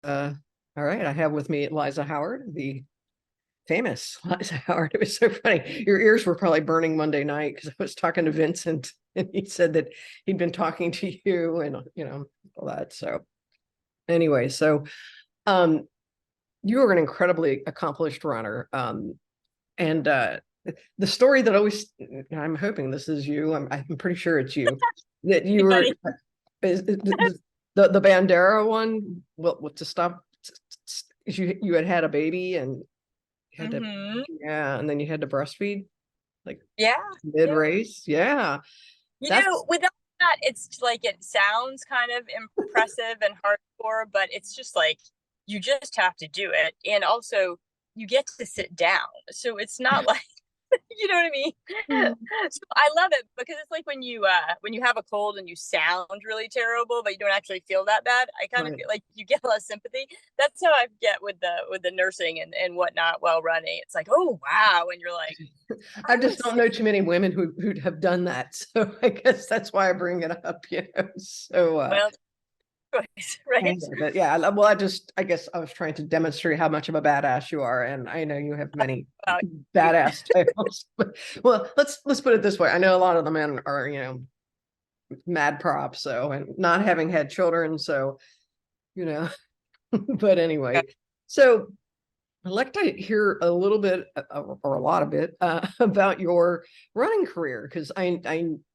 Uh, all right, I have with me Liza Howard, the famous Liza Howard. It was so funny. Your ears were probably burning Monday night because I was talking to Vincent and he said that he'd been talking to you and all that. So anyway, um you are an incredibly accomplished runner. And the story that always I'm hoping this is you. I'm pretty sure it's you that you Hey, were buddy. the Bandera one. Well, to stop, you had a baby and you had to, Hmm. yeah, and then you had to breastfeed like Yeah, mid yeah. race. Yeah, that's Without that, it's like it sounds kind of impressive and hardcore, but it's just like you just have to do it. And also, you get to sit down. So it's not like, you know what I mean? So I love it because it's like when you have a cold and you sound really terrible, but you don't actually feel that bad. I kind of right. feel like you get a lot of sympathy. That's how I get with the nursing and whatnot while running. It's like, oh wow, and you're like, I I just was don't know too many women who have done that, so I guess that's why I bring it up. So well, right? but yeah, well, I guess I was trying to demonstrate how much of a badass you are, and I know you have many About you. badass tales. But, well, let's put it this way: I know a lot of the men are, mad props, so and not having had children, so you know. But anyway, so I'd like to hear a little bit, or a lot of it, about your running career because I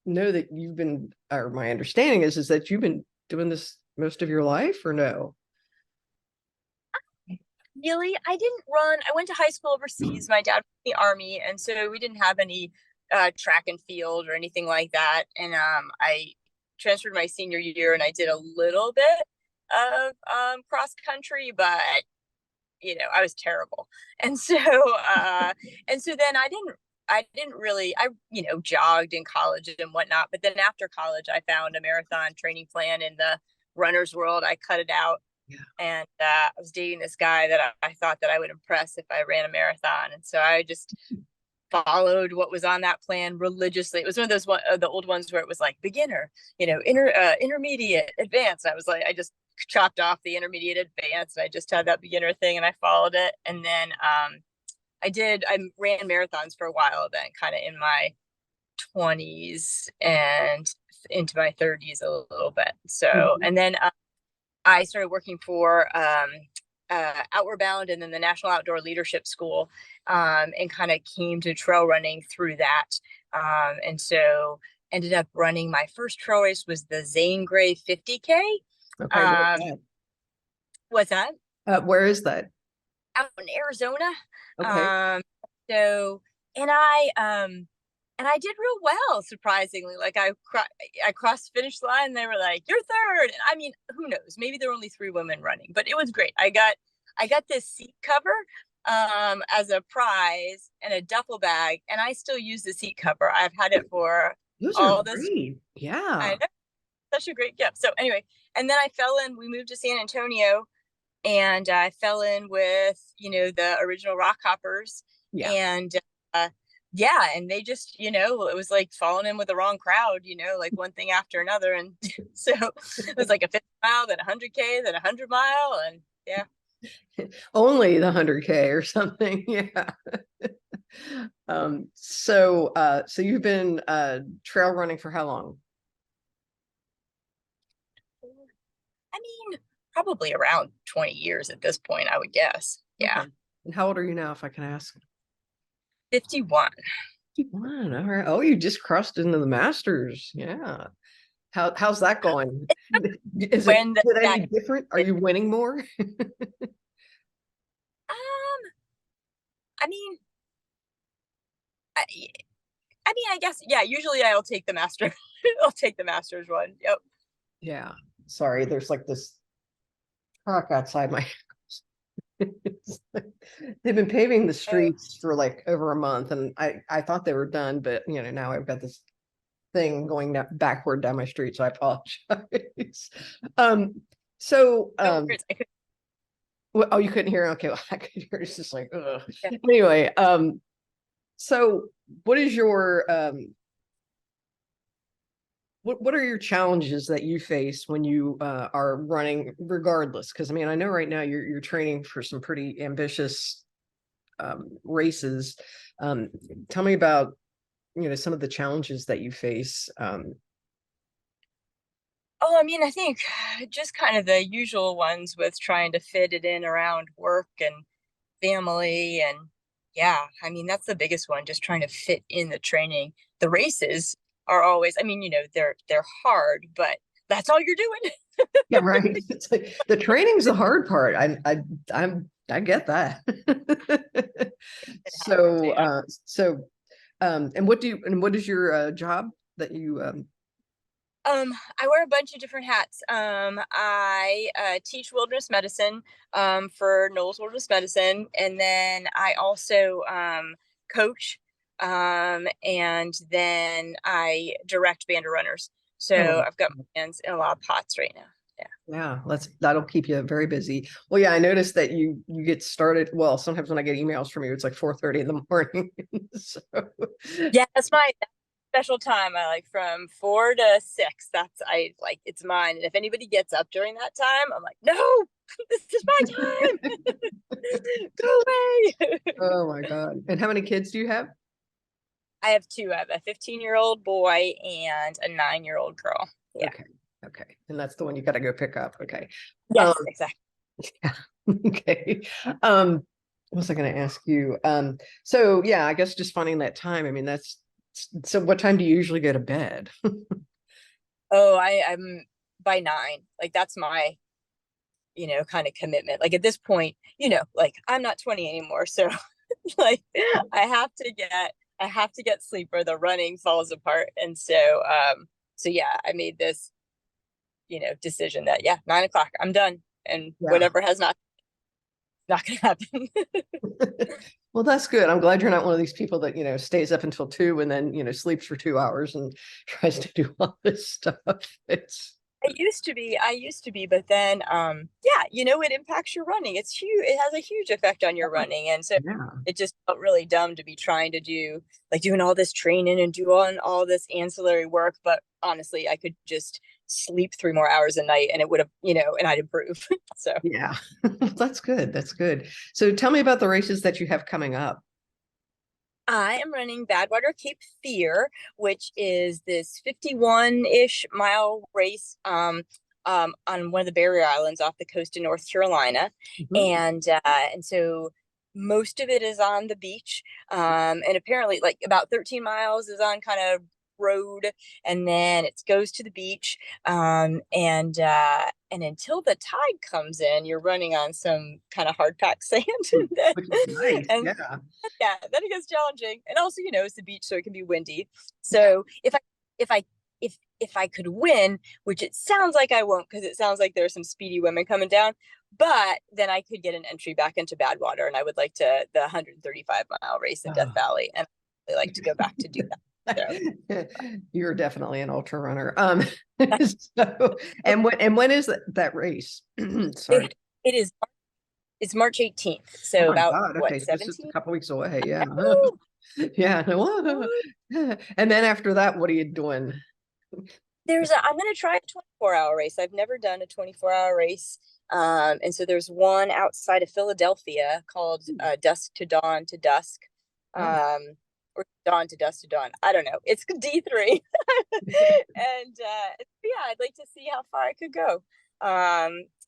know that you've been, or my understanding is that you've been doing this most of your life, or no? Really, I didn't run. I went to high school overseas. My dad was in the army, and so we didn't have any track and field or anything like that. And I transferred my senior year, and I did a little bit of cross country, but I was terrible. And so then I didn't really jogged in college and whatnot. But then after college, I found a marathon training plan in the runner's world. I cut it out Yeah. and I was dating this guy that I thought that I would impress if I ran a marathon, and so I just followed what was on that plan religiously. It was one of those the old ones where it was like beginner, intermediate, advanced. I was like, I just chopped off the intermediate, advanced, and I just had that beginner thing, and I followed it. And then I ran marathons for a while, then kind of in my 20s and into my 30s a little bit. So, Mhm. and then I started working for Outward Bound and then the National Outdoor Leadership School, and kind of came to trail running through that. And so ended up running my first trail race was the Zane Grey 50K. Okay, where's Um, that? what's that? Where is that? Out in Arizona. Okay. Um, so and I did real well, surprisingly. Like I crossed the finish line, and they were like, "You're third." And I mean, who knows? Maybe there were only three women running, but it was great. I got this seat cover as a prize and a duffel bag, and I still use the seat cover. I've had it for Those are all this. great. I Yeah. know, such a great gift. So anyway, and then I fell in. We moved to San Antonio, and I fell in with the original rock hoppers, Yeah. and uh, yeah, and they just it was like falling in with the wrong crowd, like one thing after another, and so it was like a 50 mile, then 100K, then 100 mile, and yeah. Only the 100K or something. Yeah. So you've been trail running for how long? I mean, probably around 20 years at this point, I would guess. Yeah. Okay. And how old are you now, if I can ask? 51. 51. All right. Oh, you just crossed into the Masters. Yeah. How's that going? Is it When is it that any different? Are you winning more? I mean, I, I guess, yeah, usually I'll take the master. I'll take the master's one. Yep. Yeah. Sorry, there's like this truck outside my house. They've been paving the Oh, streets for like over a month, and I thought they were done, but now I've got this thing going backward down my street, so I apologize. Um, so no worries. I could, oh, you couldn't hear? Okay, well, I could hear. It's just like, ugh. yeah. Anyway, so what is your what are your challenges that you face when you are running regardless? Because I mean, I know right now you're training for some pretty ambitious races. Um, Tell me about, some of the challenges that you face. Oh, I mean, I think just kind of the usual ones with trying to fit it in around work and family. And yeah, I mean, that's the biggest one, just trying to fit in the training. The races are always, I mean, they're hard, but that's all you're doing. Yeah, right. It's like the training's the hard part. I get that. It happens, yeah. And what is your job that you I wear a bunch of different hats. I teach wilderness medicine for Knowles Wilderness Medicine, and then I also coach, and then I direct band of runners. So oh, I've got my hands in a lot of pots right now. Yeah. yeah, that'll keep you very busy. Well, yeah, I noticed that you get started. Well, sometimes when I get emails from you, it's like 4:30 in the morning. So Yeah, that's my special time. I like from 4 to 6. That's I like it's mine. And if anybody gets up during that time, I'm like, no, this is my time. Go away. oh my God. And how many kids do you have? I have two. I have a 15-year-old boy and a 9-year-old girl. Yeah. Okay. Okay. And that's the one you got to go pick up. Okay. Um, Yes, exactly. yeah. Okay. What was I going to ask you? So yeah, I guess just finding that time. I mean, so what time do you usually go to bed? Oh, I'm by 9. Like that's my, kind of commitment. Like at this point, like I'm not 20 anymore. So like I have to get sleep or the running falls apart. And so yeah, I made this, decision that yeah, 9 o'clock, I'm done. And Yeah. whatever has not gonna happen. Well, that's good. I'm glad you're not one of these people that, stays up until 2 and then, sleeps for 2 hours and tries to do all this stuff. It's I used to be, but then yeah, it impacts your running. It's huge. It has a huge effect on your running. And so yeah. it just felt really dumb to be trying to do like doing all this training and doing all this ancillary work. But honestly, I could just sleep 3 more hours a night and it would have, and I'd improve. So Yeah. That's good. That's good. So tell me about the races that you have coming up. I am running Badwater Cape Fear, which is this 51-ish mile race on one of the barrier islands off the coast of North Carolina. Mhm. And so most of it is on the beach. And apparently like about 13 miles is on kind of road, and then it goes to the beach. And until the tide comes in, you're running on some kind of hard packed sand. Which is nice. And Yeah. yeah, then it gets challenging. And also, it's the beach, so it can be windy. So if I could win, which it sounds like I won't, because it sounds like there's some speedy women coming down, but then I could get an entry back into Badwater, and I would like to the 135-mile race in Death Oh. Valley, and I'd like to go back to do that. So You're definitely an ultra runner. So, and when is that race? Sorry. it is it's March 18th. Oh So my about God. what, Okay. So it's just a 17? couple weeks away. Yeah. Yeah. And then after that, what are you doing? I'm going to try a 24-hour race. I've never done a 24-hour race. And so there's one outside of Philadelphia called Dusk to Dawn to Dusk, Oh. or Dawn to Dusk to Dawn. I don't know. It's D3. And yeah, I'd like to see how far I could go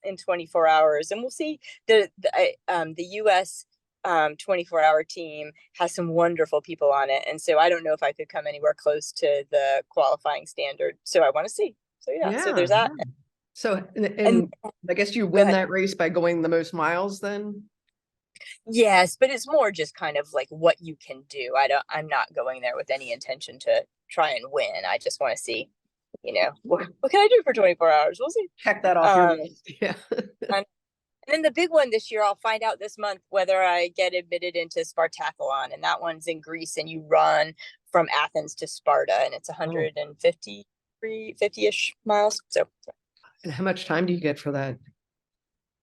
in 24 hours. And we'll see. The US 24-hour team has some wonderful people on it, and so I don't know if I could come anywhere close to the qualifying standard, so I want to see. So yeah, so Yeah. there's that. So, And and I guess you go win ahead. that race by going the most miles then? Yes, but it's more just kind of like what you can do. I'm not going there with any intention to try and win. I just want to see, what can I do for 24 hours. We'll see. Check that off your um list. Yeah. and then the big one this year, I'll find out this month whether I get admitted into Spartathlon, and that one's in Greece, and you run from Athens to Sparta, and it's Oh, 50-ish miles. So and how much time do you get for that?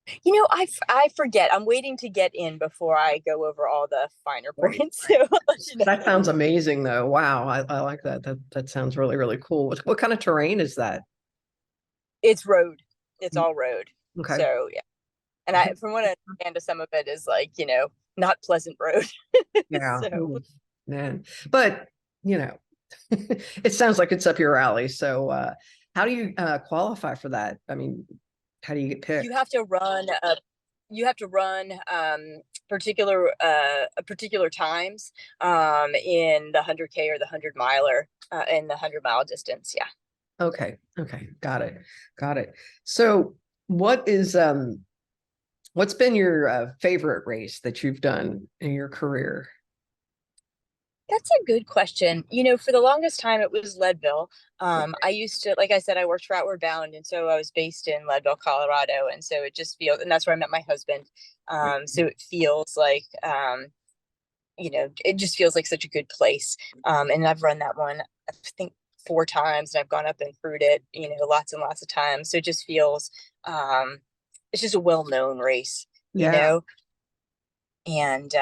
I forget. I'm waiting to get in before I go over all the finer Right. points. So I'll let you That know. sounds amazing though. Wow. I like that. That sounds really, really cool. What kind of terrain is that? It's road. It's all road. Okay. So yeah. And from what I understand, some of it is like, not pleasant road. Yeah. So Ooh, man. But, you know, it sounds like it's up your alley. So how do you qualify for that? I mean, how do you get you picked? have to run you have to run particular times in the 100K or the 100 miler in the 100 mile distance. Yeah. Okay. Okay. Got it. Got it. So what is what's been your favorite race that you've done in your career? That's a good question. For the longest time, it was Leadville. I used to, like I said, I worked for Outward Bound, and so I was based in Leadville, Colorado, and so it just feels, and that's where I met my husband. So it feels like, it just feels like such a good place. And I've run that one, I think, 4 times, and I've gone up and crewed it, lots and lots of times. So it just feels, it's just a well-known race, you Yeah. know, and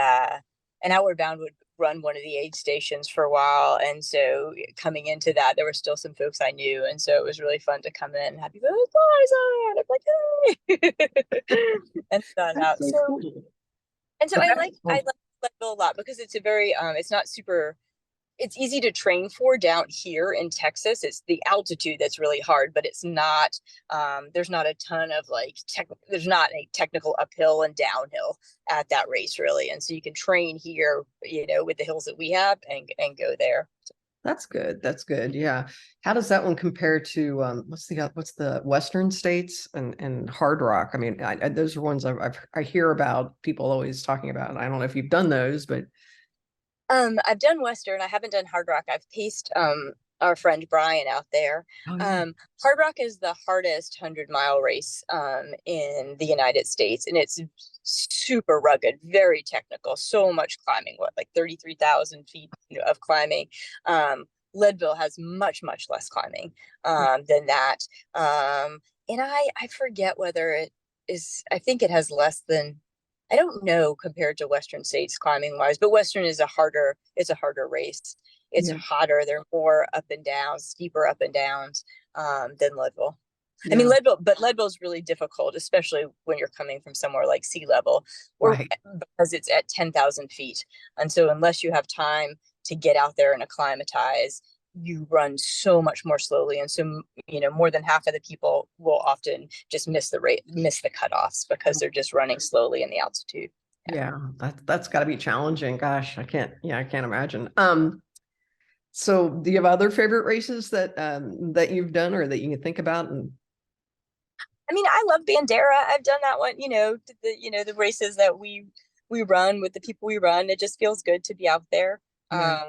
Outward Bound would run one of the aid stations for a while, and so coming into that, there were still some folks I knew, and so it was really fun to come in and have people like, Liza, and I'm like, hey, and start That's out. so So cool. and so But I that's like I like Leadville a lot because it's a very it's not super it's easy to train for down here in Texas. It's the altitude that's really hard, but it's not, there's not a ton of there's not a technical uphill and downhill at that race really. And so you can train here, with the hills that we have and go there. that's good. That's good. Yeah. How does that one compare to what's the Western states and Hard Rock? I mean, those are ones I hear about people always talking about. I don't know if you've done those, but I've done Western. I haven't done Hard Rock. I've paced our friend Brian out there. oh yeah, Hard Rock is the hardest 100 mile race in the United States, and it's super rugged, very technical, so much climbing. What, like 33,000 feet of climbing. Leadville has much much less climbing than that, and I forget whether it is. I think it has less than, I don't know compared to Western states climbing wise, but Western is it's a harder race. It's yeah, hotter. There are more up and downs, steeper up and downs than Leadville. I mean, yeah. Leadville is really difficult, especially when you're coming from somewhere like sea level, or Right. because it's at 10,000 feet. And so, unless you have time to get out there and acclimatize, you run so much more slowly. And so, more than half of the people will often just miss the cutoffs because they're just running slowly in the altitude. Yeah. Yeah, that's got to be challenging. Gosh, I can't imagine. So do you have other favorite races that you've done or that you can think about? And I mean, I love Bandera. I've done that one, the races that we run with the people we run. It just feels good to be out there. yeah,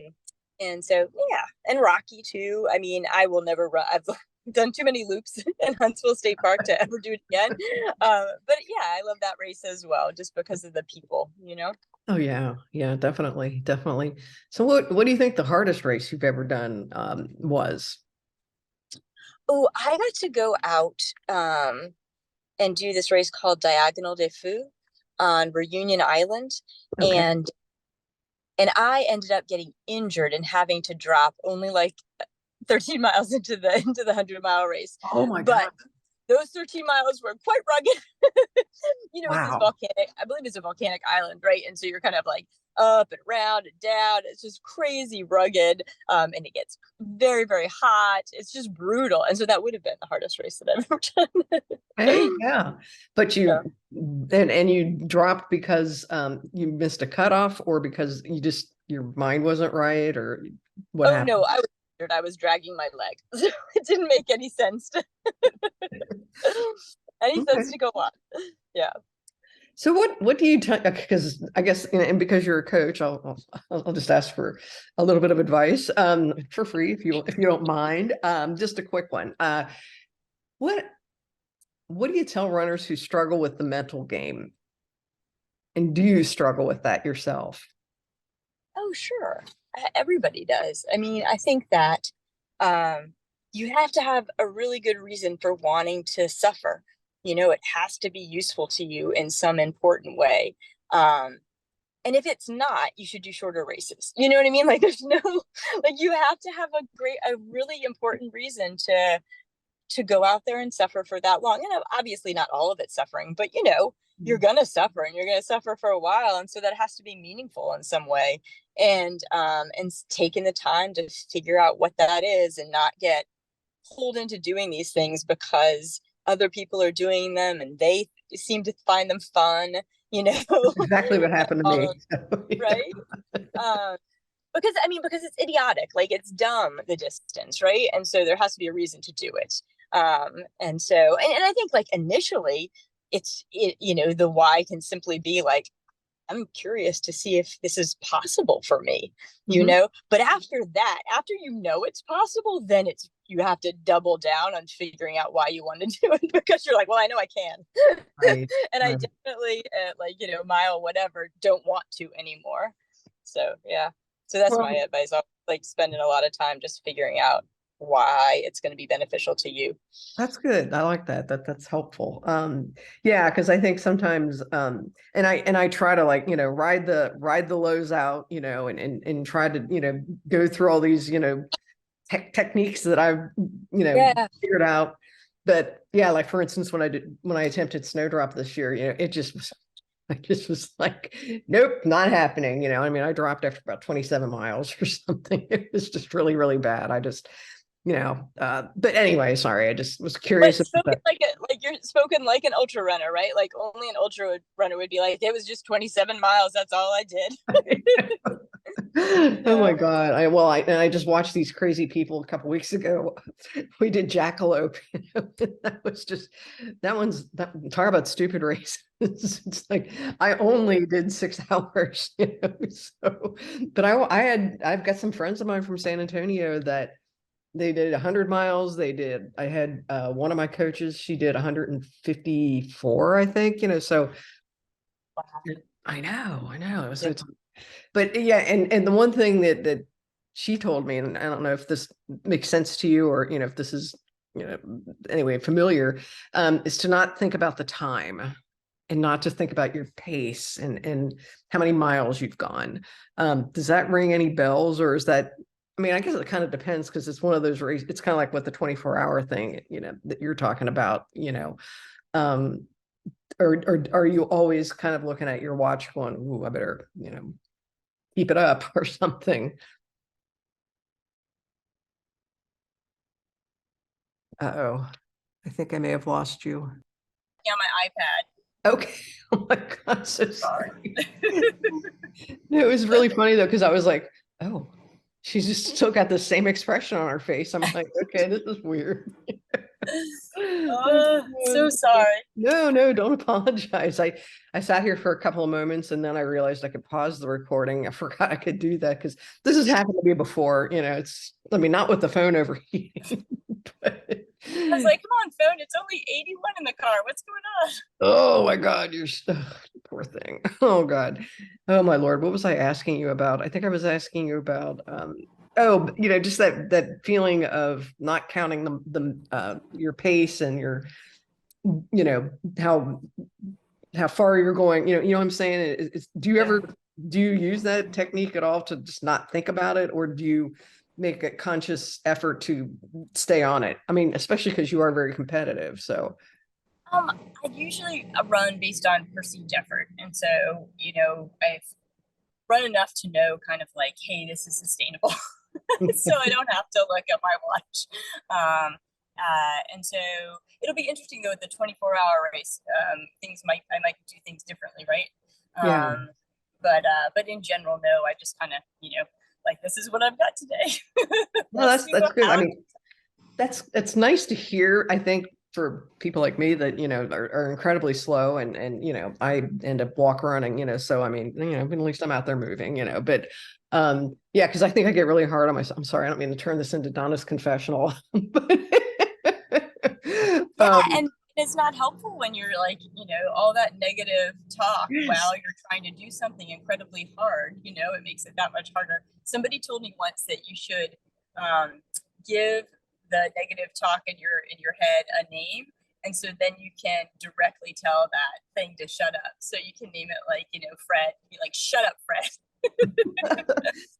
And so yeah, and Rocky too. I mean, I will never run. I've done too many loops in Huntsville State Park to ever do it again. But yeah, I love that race as well, just because of the people. oh yeah, yeah, definitely, definitely. So what do you think the hardest race you've ever done was? Oh, I got to go out and do this race called Diagonal des Fous on Reunion Island, Okay. and I ended up getting injured and having to drop only like 13 miles into the 100 mile race. Oh my But God. those 13 miles were quite rugged. It's this Wow. volcanic, I believe it's a volcanic island, right? And so you're kind of like up and around and down. It's just crazy rugged. And it gets very, very hot. It's just brutal. And so that would have been the hardest race that I've ever Hey, done. yeah. But Yeah. and you dropped because you missed a cutoff or because your mind wasn't right or what Oh no, happened? I was injured. I was dragging my leg. It didn't make any sense to Okay. go on. Yeah. So what do you tell? Because I guess and because you're a coach, I'll just ask for a little bit of advice for free if you don't mind. Just a quick one. What what do you tell runners who struggle with the mental game? And do you struggle with that yourself? Oh, sure. Everybody does. I mean, I think that um, you have to have a really good reason for wanting to suffer. it has to be useful to you in some important way. And if it's not, you should do shorter races. You know what I mean? Like there's no, like you have to have a really important reason to go out there and suffer for that long. And obviously not all of it suffering, but you're going to suffer and you're going to suffer for a while. And so that has to be meaningful in some way. And taking the time to figure out what that is and not get pulled into doing these things because other people are doing them and they seem to find them fun, That's exactly what happened to me. So, yeah. right? Um, because it's idiotic, like it's dumb, the distance, right? And so there has to be a reason to do it. And so, and I think like initially the why can simply be like, I'm curious to see if this is possible for me, but after that, after it's possible, then you have to double down on figuring out why you want to do it because you're like, well, I know I can. Right, And I right. definitely at mile whatever don't want to anymore. So yeah. So that's my Well, advice. I'll like spending a lot of time just figuring out why it's going to be beneficial to you. that's good. I like that. That's helpful. Yeah, because I think sometimes and I try to like, ride the lows out, and try to, go through all these, techniques that I've, Yeah. figured out. But yeah, like for instance, when I attempted snowdrop this year, it just was I just was like, nope, not happening. I mean, I dropped after about 27 miles or something. It was just really, really bad. I just, but anyway, sorry. I just was But curious about spoken like you're spoken like an ultra runner, right? Like only an runner would be like, it was just 27 miles. That's all I did. that. Oh my God. I just watched these crazy people a couple weeks ago. We did jackalope. That was just talk about stupid races. It's like I only did 6 hours, so but I've got some friends of mine from San Antonio that they did 100 miles. I had one of my coaches, she did 154, I think, so I know. So Yeah. it's but yeah, and the one thing that she told me, and I don't know if this makes sense to you or if this is anyway familiar, is to not think about the time and not to think about your pace and how many miles you've gone. Does that ring any bells, or is that? I mean, I guess it kind of depends because it's one of those races. It's kind of like what the 24-hour thing, that you're talking about, um, or are you always kind of looking at your watch going, "Ooh, I better, keep it up," or something? Uh-oh, I think I may have lost you. Yeah, my iPad. Okay. Oh my God, so Sorry. sorry. It was really funny though, because I was like, oh, she's just still got the same expression on her face. I'm like, okay, this is weird. So sorry. No, no, don't apologize. I sat here for a couple of moments and then I realized I could pause the recording. I forgot I could do that because this has happened to me before. I mean, not with the phone overheating, but I was like, come on, phone. It's only 81 in the car. What's going on? oh my God, poor thing. Oh God. Oh my Lord. What was I asking you about? I think I was asking you about just that feeling of not counting the your pace and your you know how far you're going. What I'm saying? Yeah. Do you use that technique at all to just not think about it, or do you make a conscious effort to stay on it? I mean, especially because you are very competitive. So I usually run based on perceived effort. And so, I've run enough to know kind of like, hey, this is sustainable. So I don't have to look at my watch. And so it'll be interesting though with the 24-hour race. I might do things differently, right? yeah. But in general, no, I just kind of, like this is what I've got today. No, Let's see that's what good. I happens. mean, that's nice to hear. I think for people like me that are incredibly slow, and I end up walk running. So I mean, at least I'm out there moving. But yeah, because I think I get really hard on myself. I'm sorry, I don't mean to turn this into Donna's confessional, but Yeah, and it's not helpful when you're like, all that negative talk yes. while you're trying to do something incredibly hard. It makes it that much harder. Somebody told me once that you should give the negative talk in your head a name And so then you can directly tell that thing to shut up. So you can name it like, you know, Fred, be like, shut up, Fred.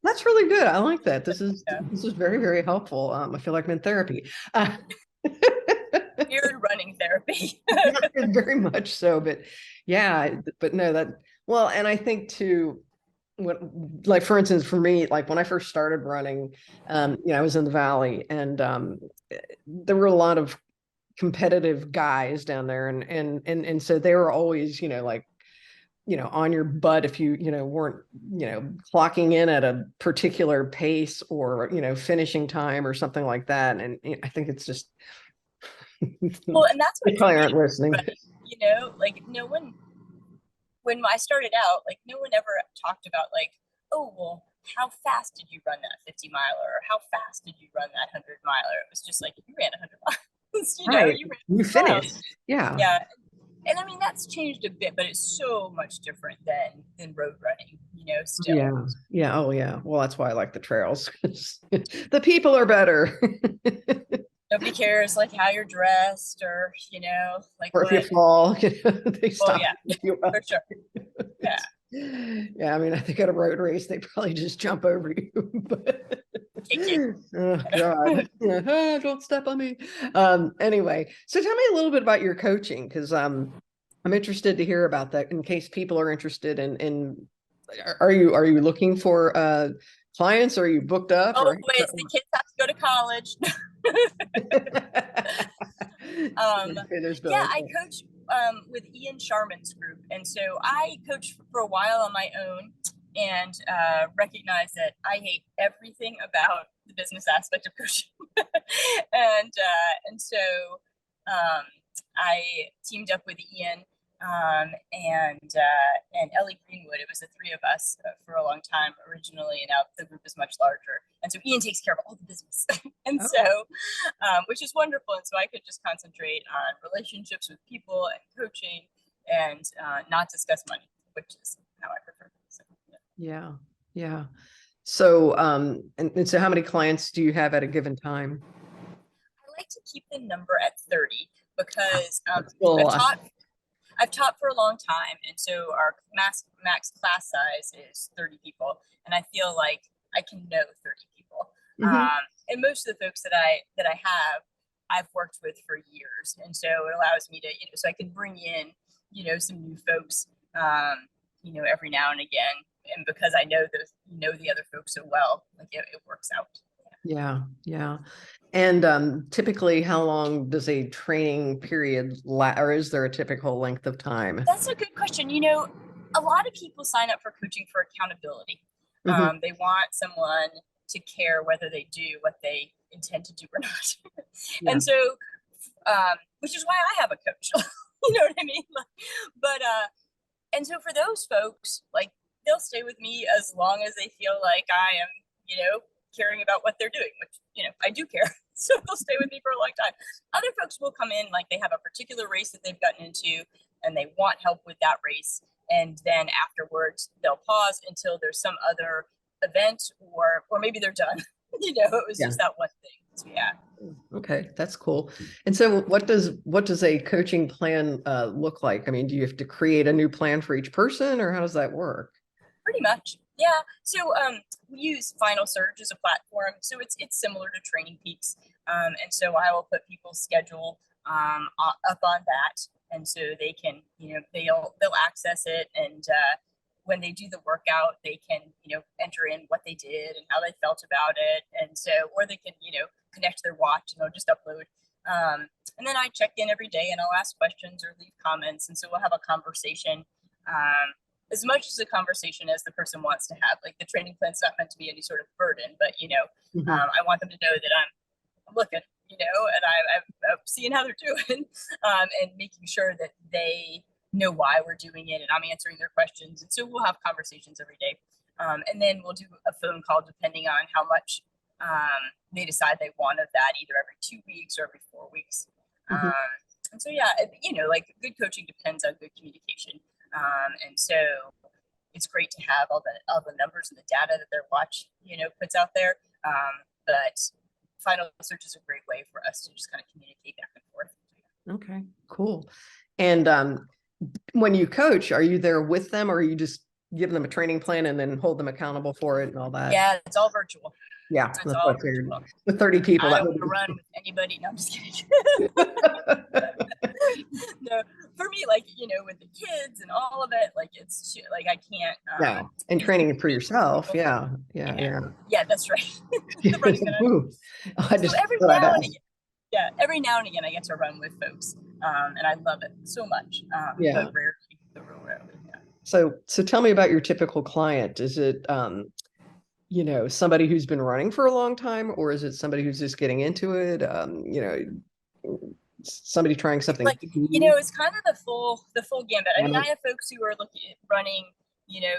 That's really good. I like that. This is Yeah. this is very, very helpful. I feel like I'm in therapy. Weird running therapy. Yeah, very much so. But yeah, but no, that well, and I think too, what like for instance, for me, like when I first started running, I was in the valley and there were a lot of competitive guys down there and so they were always, like on your butt if you weren't clocking in at a particular pace or finishing time or something like that. And I think it's just Well, and that's they what's probably aren't interesting, listening. right? You know, like no one, when I started out, like no one ever talked about like, oh, well, how fast did you run that 50 miler or how fast did you run that 100 miler? It was just like, you ran 100 miles, Right, you ran you 100 miles. finished. Yeah. Yeah. And I mean, that's changed a bit, but it's so much different than road running, Yeah. still. Yeah. Oh yeah, well, that's why I like the trails. The people are better. Nobody cares like how you're dressed or, like Or if you what. fall, they Well, stop yeah, and pick you up. for sure. Yeah. Yeah, I mean, I think at a road race, they probably just jump over you. But Kick you. oh God, Ah, don't step on me. Anyway, so tell me a little bit about your coaching because I'm interested to hear about that in case people are interested in are you looking for clients? Or are you booked up or Always, the kids have to go to college. okay, there's Yeah, bills. I coach with Ian Sharman's group. And so I coached for a while on my own and recognized that I hate everything about the business aspect of coaching. And so um, I teamed up with Ian and Ellie Greenwood. It was the three of us for a long time originally, and now the group is much larger. And so Ian takes care of all the business, and Oh, so which is wonderful. And so I could just concentrate on relationships with people and coaching, and not discuss money, which is how I prefer. So, yeah. yeah, yeah. So, and so how many clients do you have at a given time? I like to keep the number at 30 because That's still a I've lot. taught I've taught for a long time, and so our max class size is 30 people, and I feel like I can know 30 people. Mhm. And most of the folks that I have, I've worked with for years, and so it allows me to, so I can bring in, some new folks, every now and again, and because I know the other folks so well, like it works out. Yeah, yeah. And typically, how long does a training period or is there a typical length of time? That's a good question. A lot of people sign up for coaching for accountability. Mhm. They want someone to care whether they do what they intend to do or not. Yeah, And so, which is why I have a coach. You know what I mean? But and so for those folks, like they'll stay with me as long as they feel like I am, caring about what they're doing, which, I do care. So they'll stay with me for a long time. Other folks will come in like they have a particular race that they've gotten into and they want help with that race. And then afterwards they'll pause until there's some other event or maybe they're done. It was yeah. just that one thing. So, yeah. Okay, that's cool. And so what does a coaching plan look like? I mean, do you have to create a new plan for each person or how does that work? Pretty much. Yeah. So we use Final Surge as a platform. So it's similar to Training Peaks. And so I will put people's schedule up on that. And so they can, they'll access it. And when they do the workout, they can, enter in what they did and how they felt about it. And so, or they can, connect their watch and they'll just upload. And then I check in every day and I'll ask questions or leave comments. And so we'll have a conversation. As much as a conversation as the person wants to have. Like the training plan's not meant to be any sort of burden, but Mhm. I want them to know that I'm looking, and I'm seeing how they're doing, and making sure that they know why we're doing it, and I'm answering their questions. And so we'll have conversations every day, and then we'll do a phone call depending on how much they decide they want of that, either every 2 weeks or every 4 weeks. Mhm. And so yeah, like good coaching depends on good communication. And so it's great to have all the numbers and the data that their watch, puts out there. But Final Search is a great way for us to just kind of communicate back and forth. Okay, cool. And when you coach, are you there with them, or are you just giving them a training plan and then hold them accountable for it and all that? Yeah, it's all virtual. Yeah, It's that's all what I figured. virtual. With 30 people, I that don't would want to run with anybody. No, I'm just kidding. be. No, for me, like, with the kids and all of it, like, it's like I can't. Yeah, and training it for yourself. People. Yeah, yeah, Yeah, yeah. yeah, that's right. The running that Ooh, I so just every thought I'd now and ask. again, yeah, every now and again I get to run with folks, and I love it so much. Yeah. But real rarely. Yeah. So tell me about your typical client. Is it somebody who's been running for a long time, or is it somebody who's just getting into it? Somebody trying something Like, new? it's kind of the full gambit. I mean, Yeah. I have folks who are looking at running,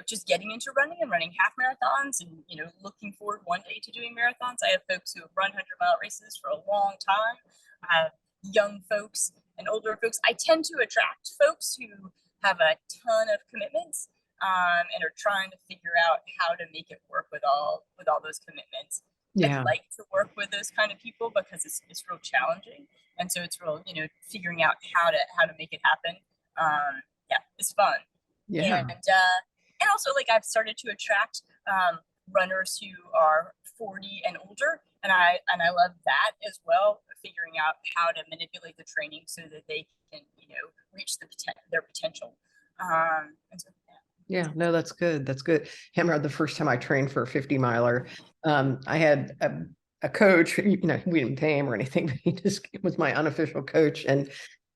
just getting into running and running half marathons and looking forward one day to doing marathons. I have folks who have run 100-mile races for a long time. I have young folks and older folks. I tend to attract folks who have a ton of commitments, and are trying to figure out how to make it work with all those commitments. I Yeah. like to work with those kind of people because it's real challenging, and so it's real, figuring out how to make it happen. Yeah, it's fun. Yeah. And also, like, I've started to attract runners who are 40 and older, and I love that as well, figuring out how to manipulate the training so that they can reach their potential. And so, Yeah, no, that's good. That's good. Hammer, the first time I trained for a 50 miler, I had a coach, we didn't pay him or anything, but he just was my unofficial coach. And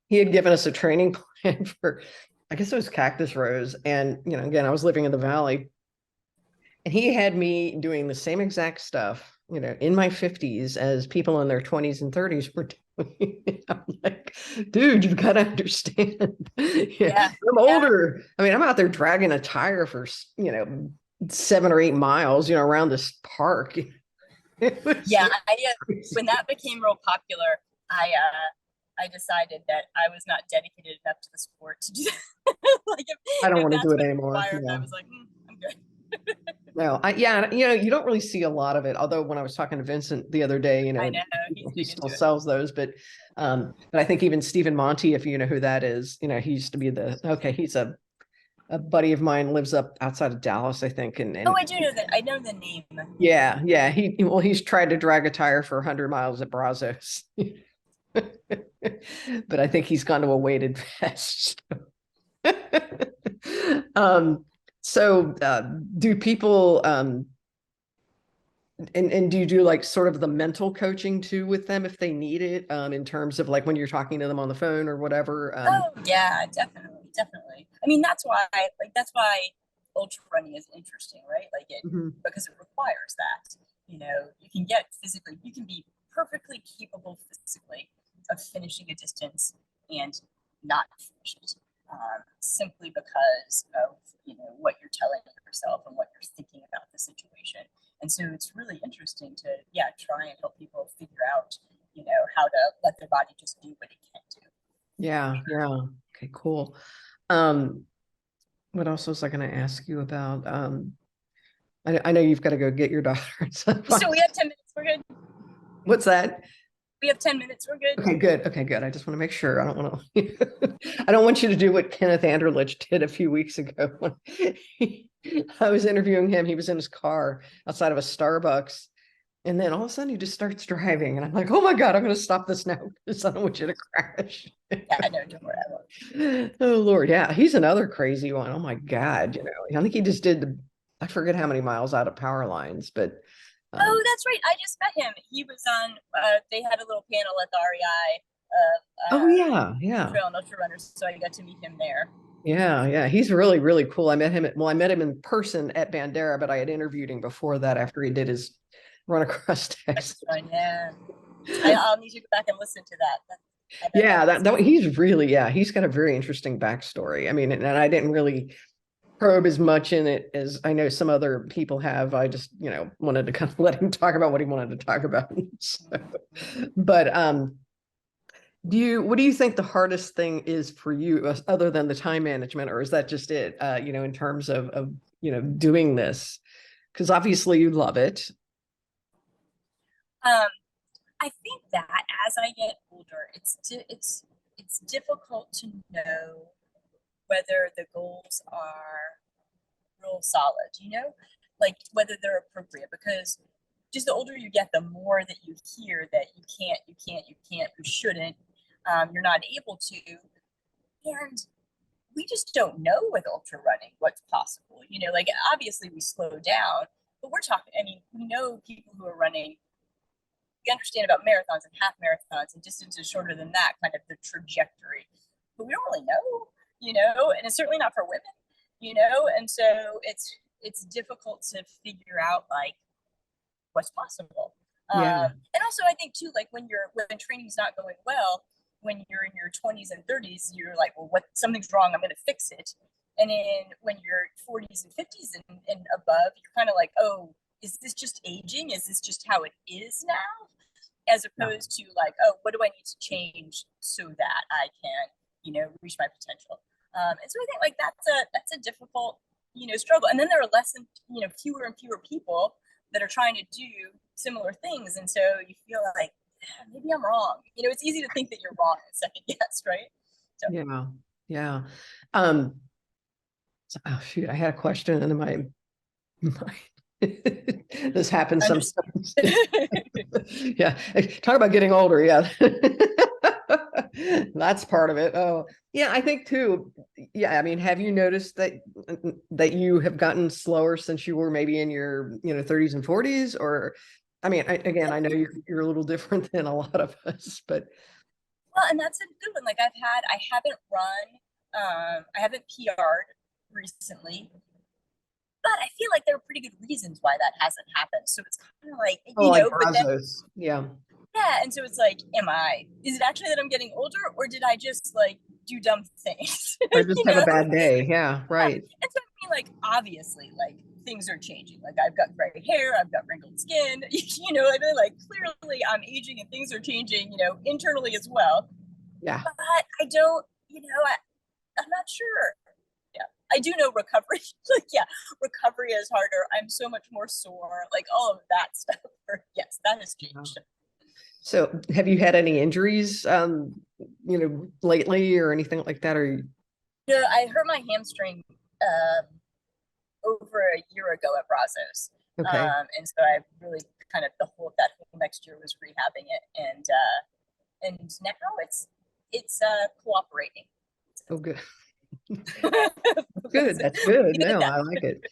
he had given us a training plan for, I guess it was Cactus Rose. And, again, I was living in the Valley, and he had me doing the same exact stuff, in my 50s as people in their 20s and 30s were doing. I'm like, dude, you've got to understand. yeah, I'm older. I mean, I'm out there dragging a tire for, 7 or 8 miles, around this park. It was yeah. crazy. When that became real popular, I decided that I was not dedicated enough to the sport to do that. Like, I don't if want to do that's it what it anymore. required, I No. was like, I'm good. No, you don't really see a lot of it. Although when I was talking to Vincent the other day, I know he's he big still into it. sells those, but I think even Stephen Monty, if you know who that is, he used to be he's a buddy of mine, lives up outside of Dallas, I think. Oh, And I do know that. I know the name. yeah, he's tried to drag a tire for 100 miles at Brazos. But I think he's gone to a weighted vest. um, so do people and do you do like sort of the mental coaching too with them if they need it, in terms of like when you're talking to them on the phone or whatever? Oh yeah, definitely, definitely. I mean, that's why ultra running is interesting, right? Like, Mhm. because it requires that. You can be perfectly capable physically of finishing a distance and not finish it, simply because of what you're telling yourself and what you're thinking about the situation. And so it's really interesting to try and help people figure out how to let their body just do what it can do. Yeah, yeah. Okay, cool. Um, what else was I going to ask you about? I know you've got to go get your daughter and stuff. So we have 10 minutes. We're good. What's that? We have 10 minutes. We're good. Okay, good. Okay, good. I just want to make sure. I don't want to. I don't want you to do what Kenneth Anderlich did a few weeks ago. I was interviewing him. He was in his car outside of a Starbucks, and then all of a sudden he just starts driving, and I'm like, "Oh my God, I'm going to stop this now because I don't want you to crash." Yeah, no, don't worry. I won't. Oh Lord, yeah, he's another crazy one. Oh my God, I think he just did. I forget how many miles out of power lines, but Oh, that's right. I just met him. He was on. They had a little panel at the REI of oh yeah, yeah. trail and ultra runners, so I got to meet him there. Yeah, yeah, he's really, really cool. I met him in person at Bandera, but I had interviewed him before that after he did his run across Texas. Yeah, I'll need to go back and listen to that. Yeah, that he's got a very interesting backstory. I mean, and I didn't really probe as much in it as I know some other people have. I just, wanted to kind of let him talk about what he wanted to talk about. So, but what do you think the hardest thing is for you, other than the time management, or is that just it, in terms of doing this? Because obviously you love it. Um, I think that as I get older, it's it's difficult to know whether the goals are real solid, like whether they're appropriate, because just the older you get, the more that you hear that you shouldn't, you're not able to. And we just don't know with ultra running what's possible. Like obviously we slow down, but we're talking, I mean, we know people who are running, we understand about marathons and half marathons and distances shorter than that, kind of the trajectory, but we don't really know, and it's certainly not for women, and so it's difficult to figure out like what's possible. Yeah. And also I think too, like when training's not going well, when you're in your 20s and 30s, you're like, well, something's wrong, I'm going to fix it. And then when you're 40s and 50s and above, you're kind of like, oh, is this just aging? Is this just how it is now? As opposed to like, oh, what do I need to change so that I can, reach my potential? And so I think like that's a difficult, struggle. And then there are fewer and fewer people that are trying to do similar things. And so you feel like, maybe I'm wrong. It's easy to think that you're wrong and second guess, right? So. Yeah. Yeah. Oh shoot, I had a question and then my this happens sometimes. Yeah. Talk about getting older. Yeah. That's part of it. Oh, yeah. I think too. Yeah. I mean, have you noticed that you have gotten slower since you were maybe in your, 30s and 40s? Or, I mean, again, I know you're a little different than a lot of us, but. Well, and that's a good one. Like I haven't run, I haven't PR'd recently, but I feel like there are pretty good reasons why that hasn't happened. So it's kind of like, Like but then, yeah. Yeah, and so it's like, is it actually that I'm getting older, or did I just like do dumb things? Or just have a bad day. Yeah, right. And so I mean, like obviously, like things are changing. Like I've got gray hair, I've got wrinkled skin. I mean, like clearly I'm aging and things are changing. Internally as well. Yeah. But I don't. I'm not sure. Yeah, I do know recovery. Like, yeah, recovery is harder. I'm so much more sore. Like all of that stuff. Yes, that has changed. So have you had any injuries, lately or anything like that? Or Yeah, I hurt my hamstring over a year ago at Brazos. okay. And so I really kind of that whole next year was rehabbing it, and now it's cooperating. Oh, good. Good. That's good. No, I like it.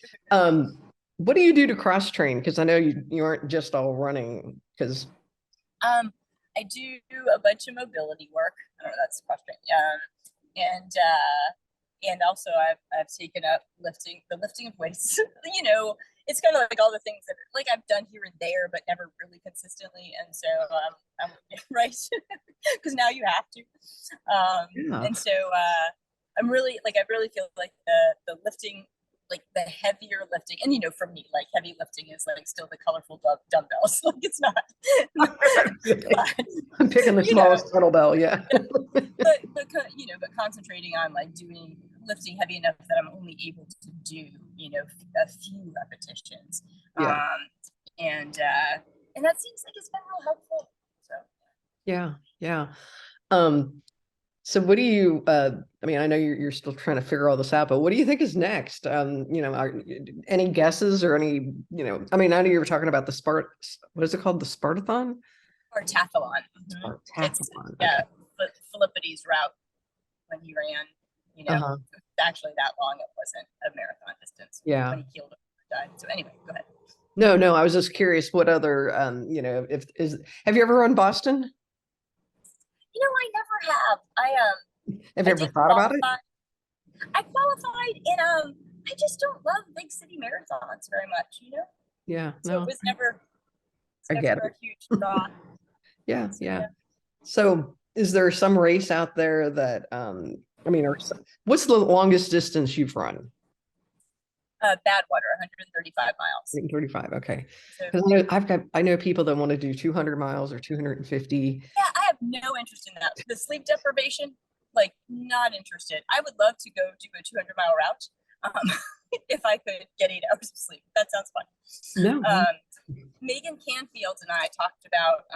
What do you do to cross train? Because I know you aren't just all running. Because I do a bunch of mobility work. I don't know, that's cross train. And also I've taken up the lifting of weights. It's kind of like all the things that like I've done here and there, but never really consistently. And so I'm right because now you have to. yeah. And so I'm really like I really feel like the lifting, like the heavier lifting, and for me, like heavy lifting is like still the colorful dumbbells. Like it's not. I'm picking the smallest kettlebell. Yeah. but concentrating on like lifting heavy enough that I'm only able to do a few repetitions. Yeah. And that seems like it's been real helpful. So Yeah. So what do you, I mean, I know you're still trying to figure all this out, but what do you think is next? Any guesses or any, I mean, I know you were talking about what is it called? The Spartathon? Or Tathlon. Tathlon. Yeah, but Philippides route when he ran, it was actually that long. It wasn't a marathon distance. Yeah. When he healed and died. So anyway, go ahead. No, I was just curious what other, have you ever run Boston? I never have. Have you ever thought about it? I qualified and I just don't love big city marathons very much, Yeah. So it was never, I get a huge draw. Yeah. So is there some race out there that, what's the longest distance you've run? Badwater, 135 miles. 135. Okay. So, I know people that want to do 200 miles or 250. Yeah, I have no interest in that. The sleep deprivation, like not interested. I would love to go do a 200-mile route. If I could get 8 hours of sleep. That sounds fun. No. Megan Canfield and I talked about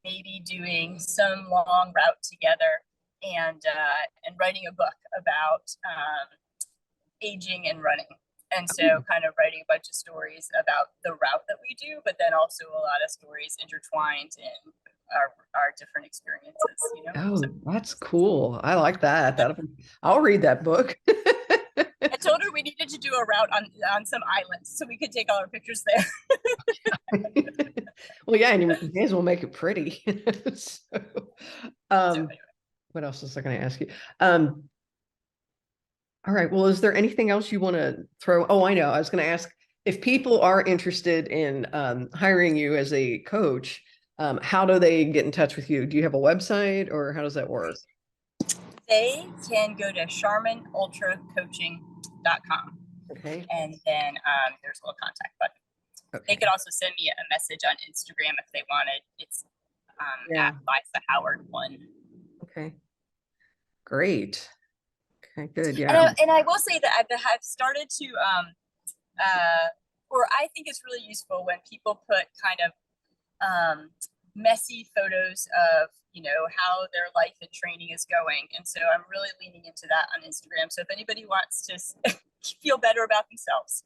maybe doing some long route together. and writing a book about aging and running. And so kind of writing a bunch of stories about the route that we do, but then also a lot of stories intertwined in our different experiences, you know? Oh, So, that's cool. I like that. I'll read that book. I told her we needed to do a route on some islands so we could take all our pictures there. Well, yeah, and you may as well make it pretty. So, Anyway. what else was I going to ask you? All right. Well, is there anything else you want to throw? Oh, I know. I was going to ask if people are interested in hiring you as a coach, how do they get in touch with you? Do you have a website or how does that work? They can go to charminultracoaching.com. Okay. And then there's a little contact button. Okay. They could also send me a message on Instagram if they wanted. It's at Liza Howard 1. Okay. Great. Okay, good. Yeah. And I will say that I've started to, or I think it's really useful when people put kind of messy photos of, you know, how their life and training is going. And so I'm really leaning into that on Instagram. So if anybody wants to feel better about themselves,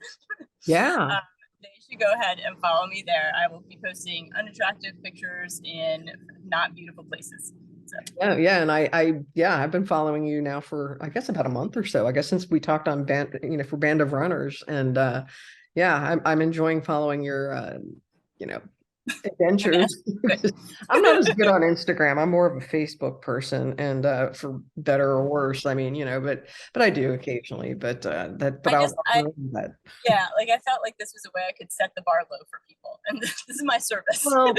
yeah, they should go ahead and follow me there. I will be posting unattractive pictures in not beautiful places. So. Yeah. And I've been following you now for, I guess, about a month or so, I guess, since we talked on for Band of Runners. And I'm enjoying following your, adventures. I'm not as good on Instagram. I'm more of a Facebook person, and for better or worse. I mean, but I do occasionally. But yeah, like I felt like this was a way I could set the bar low for people, and this is my service. Well,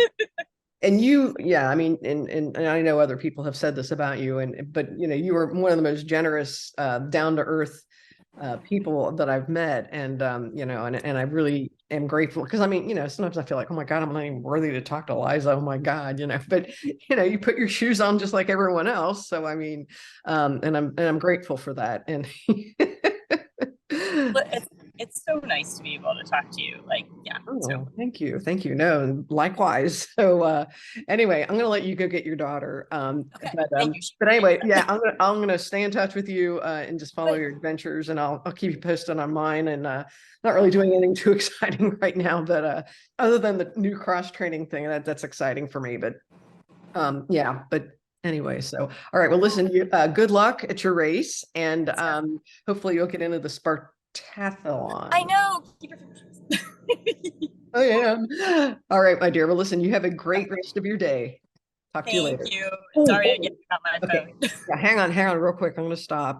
and I mean, and I know other people have said this about you, but you were one of the most generous, down to earth people that I've met, and and I really am grateful, because I mean, sometimes I feel like, oh my God, I'm not even worthy to talk to Liza. Oh my God, but you put your shoes on just like everyone else. So I mean, and I'm grateful for that. And it's so nice to be able to talk to you. Like, yeah. Oh, so. Thank you. No, likewise. So anyway, I'm gonna let you go get your daughter. Okay. Thank you. But anyway, yeah, I'm gonna stay in touch with you and just follow your adventures, and I'll keep you posted on mine. And not really doing anything too exciting right now, but other than the new cross training thing, that's exciting for me. But yeah, but anyway, so all right. Well, listen, good luck at your race, and hopefully you'll get into the Spartathlon. I know. Keep your fingers. Oh yeah. All right, my dear. Well, listen, you have a great rest of your day. Talk to you later. Thank you. Sorry I get out my phone. Yeah, hang on real quick. I'm going to stop.